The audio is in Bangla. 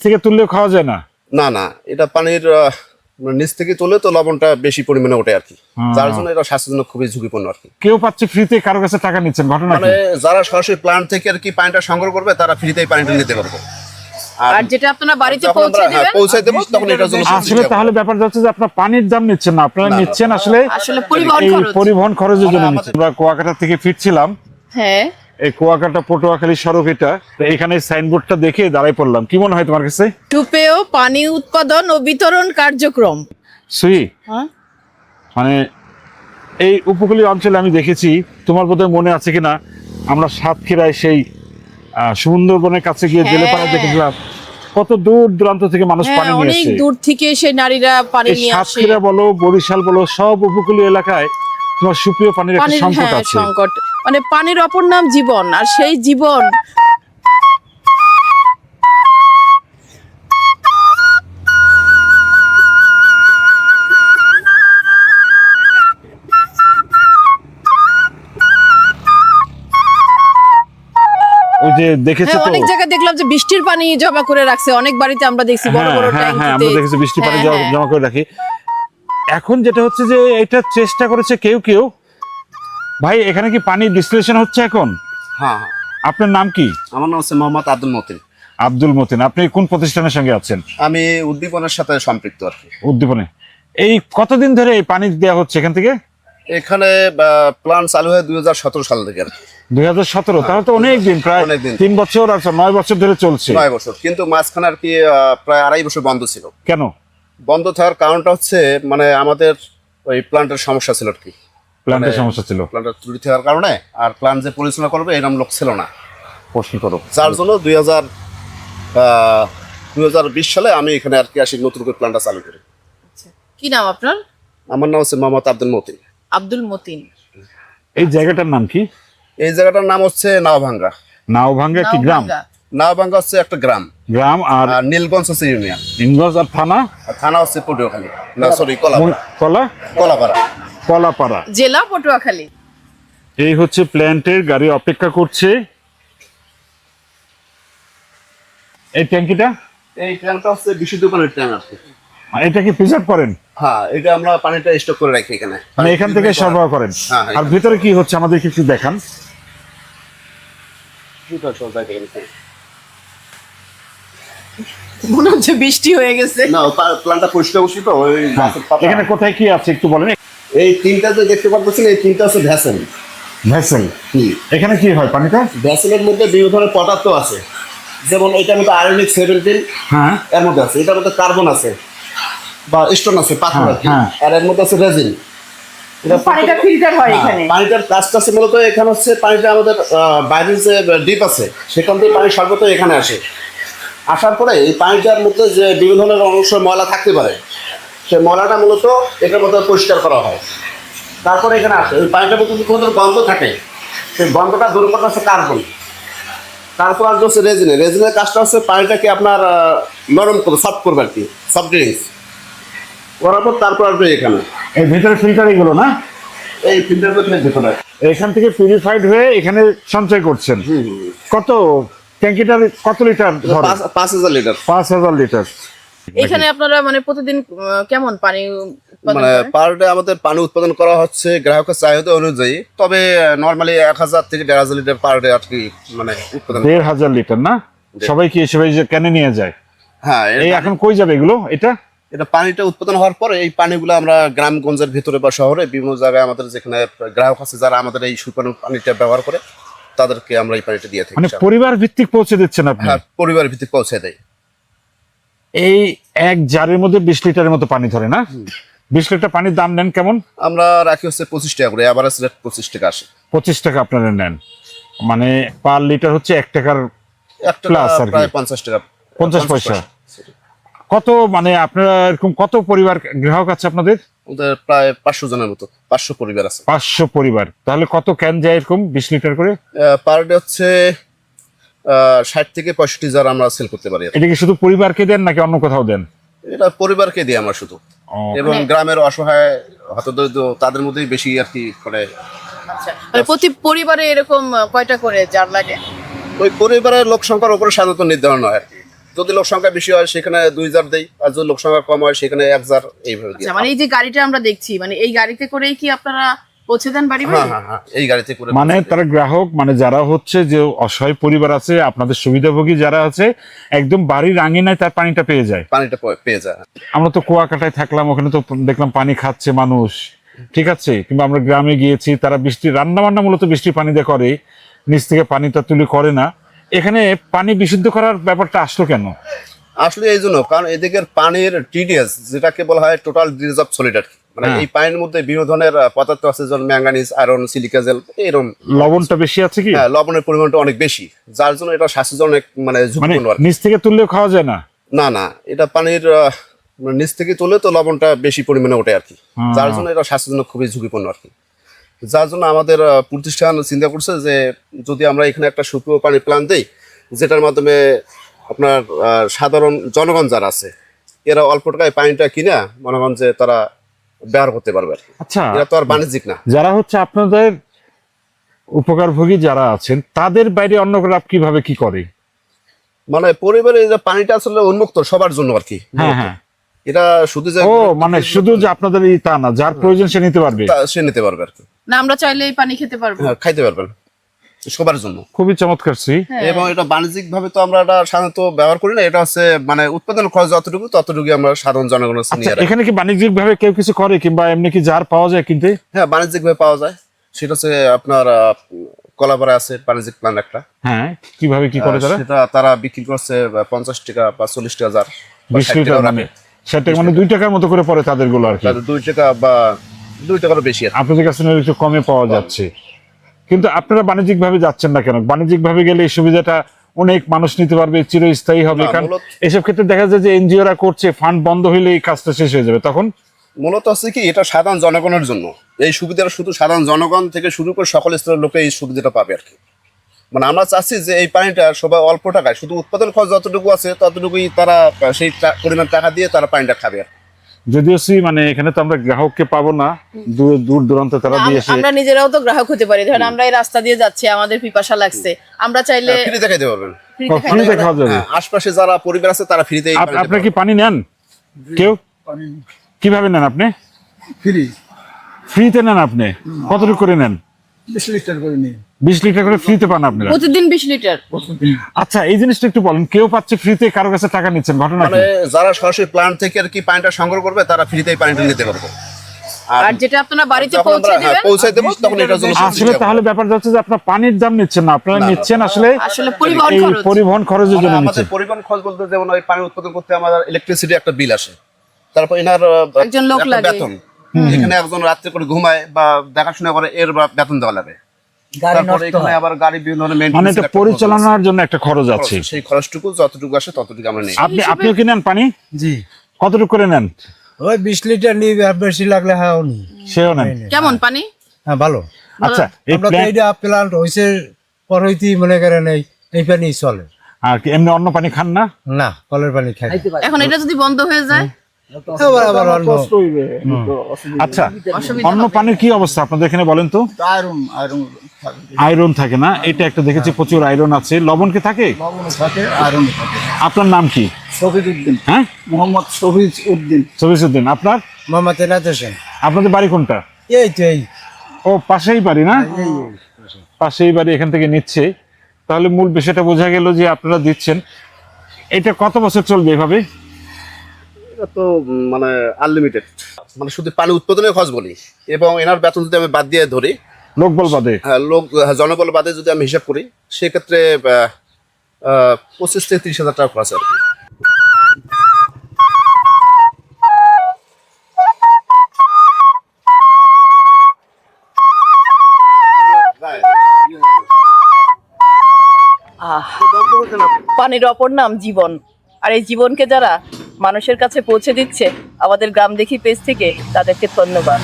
থেকে তুললেও খাওয়া যায় না? না না, এটা পানির নিচ থেকে তুলে তো লবণটা বেশি পরিমাণে ওঠে আর কি, যার জন্য এটা স্বাস্থ্যের জন্য খুবই ঝুঁকিপূর্ণ আর কি। কেউ পাচ্ছে ফ্রিতে, কারো কাছে টাকা নিচ্ছেন, ঘটনা মানে যারা সরাসরি প্ল্যান্ট থেকে আর কি পানিটা সংগ্রহ করবে তারা ফ্রিতেই পানিটা নিতে পারবে। আর যেটা আপনারা বাড়িতে পৌঁছে দেব তখন এটার জন্য আসলে তাহলে ব্যাপারটা হচ্ছে যে আপনার পানির দাম নিচ্ছেন না, আপনারা নিচ্ছেন আসলে পরিবহন খরচের জন্য নিচ্ছেন। আমরা কুয়াকাটা থেকে ফিরছিলাম, হ্যাঁ এই কুয়াকাটা পটুয়াখালী সড়ক এটা, এখানে সাইনবোর্ডটা দেখে দাঁড়াই পড়লাম। কি মনে হয় তোমার কাছে? টুপেও পানি উৎপাদন ও বিতরণ কার্যক্রম সুই, মানে এই উপকূলীয় অঞ্চলে আমি দেখেছি, তোমার বোধহয় মনে আছে কিনা, আমরা সাতক্ষীরায় সেই সুন্দরবনের কাছে গিয়ে জেলে পাড়া দেখেছিলাম, কত দূর দূরান্ত থেকে মানুষ পানি নিয়ে আসে, অনেক দূর থেকে সেই নারীরা পানি নিয়ে আসে। সাতক্ষীরা বলো, বরিশাল বলো, সব উপকূলীয় এলাকায় তোমার সুপ্রিয় পানির একটা সংকট আছে। সংকট মানে পানির অপর নাম জীবন, আর সেই জীবন ওই যে দেখেছো তো, অনেক জায়গায় দেখলাম যে বৃষ্টির পানি জমা করে রাখছে, অনেক বাড়িতে আমরা দেখছি বড় বড় ট্যাঙ্কিতে। আমরা দেখেছি বৃষ্টির পানি জমা করে রাখি। এখন যেটা হচ্ছে যে এটা চেষ্টা করেছে কেউ কেউ, ভাই এখানে কি পানি বিশ্লেষণ হচ্ছে এখন? হ্যাঁ। আপনার নাম কি? আমার নাম হচ্ছে মোহাম্মদ আব্দুল মতিন। আব্দুল মতিন, আপনি কোন প্রতিষ্ঠানের সঙ্গে আছেন? আমি উদ্দীপনের সাথে সম্পৃক্ত আর কি। উদ্দীপনে। এই কতদিন ধরে এই পানি দেওয়া হচ্ছে এখান থেকে? এখানে প্ল্যান চালু হয় 2017 সাল থেকে। 2017, তাহলে তো অনেক দিন, প্রায় 3 বছর, আচ্ছা 9 বছর ধরে চলছে। 9 বছর, কিন্তু মাঝখানে আর কি প্রায় 2.5 বছর বন্ধ ছিল। কেন বন্ধ থাকার কারণটা হচ্ছে মানে আমাদের ওই প্ল্যান্টের সমস্যা ছিল আর কি, প্ল্যান্টের সমস্যা ছিল, প্ল্যান্টের ত্রুটি থাকার কারণে, আর প্ল্যান্ট যে পরিচালনা করবে এরকম লোক ছিল না প্রশ্ন করো, যার জন্য 2020 সালে আমি এখানে আর কি আসি, নতুন করে প্ল্যান্টটা চালু করি। কি নাম আপনার? আমার নাম হচ্ছে মোহাম্মদ আব্দুল মতিন। আব্দুল মতিন। এই জায়গাটার নাম কি? এই জায়গাটার নাম হচ্ছে নাওভাঙ্গা। নাওভাঙ্গা কি গ্রাম? নাওভাঙ্গা হচ্ছে একটা গ্রাম। আর নীলগঞ্জ হচ্ছে ইউনিয়ন। নীলগঞ্জ আর থানা? থানা হচ্ছে পটুয়াখালী, না সরি কলাপাড়া, জেলা পটুয়াখালী। এই হচ্ছে প্ল্যান্টের গাড়ি অপেক্ষা করছে। এই ট্যাঙ্কিটা, এই ট্যাঙ্কটা হচ্ছে বিশুদ্ধ পানির ট্যাঙ্ক আছে। এটা কি প্রিজার্ভ করেন? হ্যাঁ, এটা আমরা পানিটা স্টক করে রাখি এখানে, মানে এখান থেকে সরবরাহ করেন। আর ভিতরে কি হচ্ছে আমাদের কিছু দেখান। মনে হচ্ছে বৃষ্টি হয়ে গেছে। না, প্ল্যান্টটা পরিষ্কার করছি তো। এখানে কোথায় কি আছে একটু বলেন। এই তিনটা যে দেখতে পাচ্ছেন, এই তিনটা হচ্ছে ভ্যাসেল। ভ্যাসেল, এখানে কি হয় পানিটা? ভ্যাসেলের মধ্যে বিভিন্ন ধরনের পদার্থ আছে, যেমন এটার মধ্যে আয়রনিক 17, হ্যাঁ এর মধ্যে আছে, এটার মধ্যে কার্বন আছে বা স্টোন আছে, পাথর আছে, আর এর মধ্যে আছে রেজিন। পানিটা ফিল্টার হয় এখানে। পানিটার কাজটা আছে মূলত এখানে হচ্ছে পানিটা আমাদের বাইরের যে ডিপ আছে সেখান থেকে পানি সর্বত এখানে আসে, আসার পরে এই পানিটার মধ্যে যে বিভিন্ন ধরনের অংশ ময়লা থাকতে পারে, সেই ময়লাটা মূলত এটার মধ্যে পরিষ্কার করা হয়। তারপরে এখানে আসে এই পানিটার মধ্যে যদি কোনো গন্ধ থাকে, সেই গন্ধটা দূর করা হচ্ছে কার্বন। তারপর আসবে হচ্ছে রেজিনে। রেজিনের কাজটা হচ্ছে পানিটাকে আপনার নরম করবে, সফট করবে আর কি, সফট ড্রিঙ্কস করার পর তারপর আসবে এখানে। এই ভিতরে ফিল্টার এগুলো না, এই ফিল্টার ভেতরে এখান থেকে পিউরিফাইড হয়ে এখানে সঞ্চয় করছেন। কত ট্যাঙ্কিটার কত লিটার? 5000 লিটার। 5000 লিটার। এখানে আপনারা মানে প্রতিদিন কেমন পানি উৎপাদন মানে করেন? পার ডে আমাদের পানি উৎপাদন করা হচ্ছে গ্রাহকের চাহিদা অনুযায়ী, তবে নরমালি 1000 থেকে 1500 লিটার পার ডে আর কি মানে উৎপাদন। 1500 লিটার না? সবাই কি এসে কেনে নিয়ে যায়? হ্যাঁ। এই এখন কই যাবে এগুলো? এটা পানিটা উৎপাদন হওয়ার পরে এই পানিগুলো আমরা গ্রামগঞ্জের ভিতরে বা শহরে বিভিন্ন জায়গায় আমাদের যেখানে গ্রাহক আছে যারা আমাদের এই সুপানি পানিটা ব্যবহার করে তাদেরকে আমরা এই পানিটা দিয়ে থাকি। মানে পরিবার ভিত্তিক পৌঁছে দিচ্ছেন আপনি? হ্যাঁ, পরিবার ভিত্তিক পৌঁছে দেয়। এই এক জারের মধ্যে 20 লিটারের মতো পানি ধরে না? 20 লিটার পানির দাম নেন কেমন? আমরা রাখি হচ্ছে 25 টাকা করে, এভারেজ রেট 25 টাকা আসে। 25 টাকা আপনারা নেন, মানে পার লিটার হচ্ছে 1 টাকার প্লাস আর কি, প্রায় 50 টাকা, 50 পয়সা। কত মানে আপনারা এরকম কত পরিবার গ্রাহক আছে আপনাদের? ওদের প্রায় 500 জনের মতো, 500 পরিবার আছে। 500 পরিবার, তাহলে কত ক্যান যায় এরকম 20 লিটার করে? পার ডে হচ্ছে 60 থেকে 65 জার আমরা সেল করতে পারি। এটা কি শুধু পরিবারকে দেন নাকি অন্য কোথাও দেন? এটা পরিবারকে দিই আমরা শুধু, এবং গ্রামের অসহায় হতদরিদ্র তাদের মধ্যেই বেশি আর কি করে। আচ্ছা, প্রতি পরিবারে এরকম কয়টা করে জার লাগে? ওই পরিবারের লোক সংখ্যার উপরে সাধারণত নির্ধারণ হয় আর কি। যদি লোক সংখ্যা বেশি হয় সেখানে 2 জার দেই, আর যদি লোক সংখ্যা কম হয় সেখানে 1 জার, এইভাবে দিই। আচ্ছা, মানে এই যে গাড়িটা আমরা দেখছি, মানে এই গাড়িতে করেই কি আপনারা পৌঁছে দেন বাড়ি বাড়ি? হ্যাঁ, এই গাড়িতে করে। মানে তারা গ্রাহক, মানে যারা হচ্ছে যে অসহায় পরিবার আছে, আপনাদের সুবিধাভোগী যারা আছে, একদম বাড়ির আঙিনায় তার পানিটা পেয়ে যায়। পানিটা পেয়ে যায়। আমরা তো কুয়াকাটায় থাকলাম, ওখানে তো দেখলাম পানি খাচ্ছে মানুষ, ঠিক আছে, কিংবা আমরা গ্রামে গিয়েছি, তারা বৃষ্টি রান্না বান্না মূলত বৃষ্টির পানি দিয়ে করে, নিচ থেকে পানিটা তুলে করে না। এখানে পানি বিশুদ্ধ করার ব্যাপারটা আসলো কেন? আসলে এই জন্য, কারণ এদিকের পানির টিডিএস, যেটাকে বলা হয় টোটাল ডিজ অফ সলিড, মানে এই পানির মধ্যে বিভিন্ন ধরনের পদার্থ আছে, যেমন ম্যাঙ্গানিজ, আয়রন, সিলিকা জেল, এরকম। লবণটা বেশি আছে কি? হ্যাঁ, লবণের পরিমাণটা অনেক বেশি, যার জন্য এটা স্বাস্থ্যের জন্য অনেক মানে মানে ঝুঁকিপূর্ণ আর কি। নিচ থেকে তুললেও খাওয়া যায় না? না, এটা পানির নিচ থেকে তুলে তো লবণটা বেশি পরিমাণে ওঠে আর কি, যার জন্য এটা স্বাস্থ্যের জন্য খুবই ঝুঁকিপূর্ণ আর কি। যার জন্য আমাদের প্রতিষ্ঠান চিন্তা করছে যে যদি আমরা এখানে একটা সুপেয় পানি প্ল্যান্ট দেই, যেটার মাধ্যমে আপনার সাধারণ জনগণ যারা আছে, এরা অল্প টাকায় পানিটা কিনে মনে করেন যে তারা ব্যবহার করতে পারবে আর কি। আচ্ছা, এটা তো আর বাণিজ্যিক না। যারা হচ্ছে আপনাদের উপকারভোগী যারা আছেন, তাদের বাইরে অন্য গ্রাহক কিভাবে কি করে? মানে পরিবারে এই যে পানিটা আসলে উন্মুক্ত সবার জন্য আর কি। হ্যাঁ। এটা শুধু যে ও মানে শুধু যে আপনাদের এই তা না, যার প্রয়োজন সে নিতে পারবে। সে নিতে পারবে আর কি। না, আমরা চাইলে এই পানি খেতে পারবো? হ্যাঁ, খাইতে পারবেন সবার জন্য। খুবই চমৎকার সি। এবং এটা বাণিজ্যিক ভাবে তো আমরা এটা সাধারণত ব্যবহার করি না, এটা হচ্ছে মানে উৎপাদন খরচ ততটুকু আমরা সাধারণ জনগণের কাছে নিয়ে রাখি। এখানে কি বাণিজ্যিক ভাবে কেউ কিছু করে, কিংবা এমনি কি যার পাওয়া যায় কিনতে? হ্যাঁ, বাণিজ্যিক ভাবে পাওয়া যায়। সেটা হচ্ছে আপনার কলাপাড়া আছে বাণিজ্যিক প্ল্যান একটা। হ্যাঁ, কিভাবে কি করে তারা? সেটা তারা বিক্রি করছে 50 টাকা বা 40 টাকা জার, 20 লিটার, মানে সেটা মানে 2 টাকার মতো করে পড়ে তাদের গুলো আর কি। 2 টাকা বা 2 টাকারও বেশি আর কি। আপনাদের কাছে নিলে একটু কমে পাওয়া যাচ্ছে, কিন্তু আপনারা বাণিজ্যিক ভাবে যাচ্ছেন না কেন? বাণিজ্যিক ভাবে গেলে এই সুবিধাটা অনেক মানুষ নিতে পারবে, চিরস্থায়ী হবে। না, কারণ মূলত- এসব ক্ষেত্রে দেখা যায় যে এনজিওরা করছে, ফান্ড বন্ধ হলে এই কাজটা শেষ হয়ে যাবে, তখন মূলত হচ্ছে কি, এটা সাধারণ জনগণের জন্য এই সুবিধাটা, শুধু সাধারণ জনগণ থেকে শুরু করে সকল স্তরের লোকে এই সুবিধাটা পাবে আর কি। মানে আমরা চাচ্ছি যে এই পানিটা সবাই অল্প টাকায়, শুধু উৎপাদন খরচ যতটুকু আছে ততটুকুই তারা সেই পরিমাণ টাকা দিয়ে তারা পানিটা খাবে আর কি। যদিও মানে এখানে তো আমরা গ্রাহককে পাবো না, দূর দূরান্তে তারা দিয়ে এসে। আমরা নিজেরাও তো গ্রাহক হতে পারি। ধরেন আমরা এই রাস্তা দিয়ে যাচ্ছি, আমাদের পিপাসা লাগছে, আমরা চাইলে ফ্রিতে খাইতে পারবেন। ফ্রিতে খাই। ফ্রিতে খাওয়া যাবে। হ্যাঁ, আশপাশে যারা পরিবার আছে তারা ফ্রিতে আপনার কি পানি নেন কেউ? কিভাবে নেন আপনি? ফ্রিতে নেন আপনি? কতটুকু করে নেন? 20 লিটার করে নিই 20 লিটার করে ফ্রিতে পান আপনারা? প্রতিদিন 20 লিটার? আচ্ছা, এই জিনিসটা একটু বলেন, কেউ পাচ্ছে ফ্রিতে, কারো কাছে টাকা নিচ্ছেন, ঘটনা মানে কি? যারা সরাসরি প্ল্যান্ট থেকে আর কি পানিটা সংগ্রহ করবে তারা ফ্রিতেই পানিটা নিতে পারবে। আর যেটা আপনারা বাড়িতে যখন পৌঁছে আমরা দিবেন, পৌঁছে দেবো তখন এটার জন্য আসলে তাহলে ব্যাপারটা হচ্ছে যে আপনার পানির দাম নিচ্ছেন না, আপনারা নিচ্ছেন আসলে আসলে পরিবহন এই খরচ। পরিবহন খরচের জন্য আমাদের নিচ্ছেন। পরিবহন খরচ বলতে যেমন ওই পানি উৎপাদন করতে আমাদের ইলেকট্রিসিটি একটা বিল আসে, তারপর এনার একজন লোক একটা লাগে। বেতন, এখানে একজন রাত্রে করে ঘুমায় বা দেখাশোনা করে, এর বেতন দেওয়া লাগে। গাড়ি তারপরে নষ্ট এখানে হয় আবার গাড়ি বিভিন্ন ধরনের মানে maintenance এটা এর একটা খরচ পরিচালনার জন্য একটা খরচ আছে। আছে। সেই খরচটুকু যতটুকু আসে ততটুকু আমরা নিই। আপনিও কি নেন পানি? জি কতটুকু করে নেন? ওই 20 লিটার নিই, আর বেশি লাগলে হ্যাঁ নি। সেও নেন? কেমন পানি? হ্যাঁ, ভালো। আচ্ছা, এই আমরা তো প্ল্যান এইটা প্ল্যান্ট হইছে পর হইতেই মনে করেন এই পানি চলে আর কি এমনি অন্য পানি খান না? না, কলের পানি খাই। এখন এটা যদি বন্ধ হয়ে যায়? আবার অন্য আচ্ছা, অসুবিধা অন্য পানির কি অবস্থা আপনাদের এখানে বলেন তো? আয়রন থাকে না? এটা একটা দেখেছি প্রচুর আয়রন আছে। লবণ কি থাকে? আপনার নাম কি? শফিজউদ্দিন, হ্যাঁ, মোহাম্মদ শফিজউদ্দিন। সবিসুদ্দিন। আপনার? মোহাম্মদ এনায়েত হোসেন। আপনাদের বাড়ি কোনটা? এই তো এই ও, পাশেই বাড়ি না? পাশেই বাড়ি, এখান থেকে নিচ্ছে। তাহলে মূল বিষয়টা বোঝা গেল যে আপনারা দিচ্ছেন। এটা কত বছর চলবে এভাবে? এটা তো মানে আনলিমিটেড, মানে শুধু পানি উৎপাদনের খরচ বলি এবং এনার বেতন যদি আমি বাদ দিয়ে ধরি, লোকবল বাদে? জনবল বাদে যদি আমি হিসাব করি, সেক্ষেত্রে 25 থেকে 30 হাজার টাকা খরচ আর কি। পানির অপর নাম জীবন। আর এই জীবনকে যারা মানুষের কাছে পৌঁছে দিচ্ছে আমাদের গ্রাম দেখি পেজ থেকে, তাদেরকে ধন্যবাদ।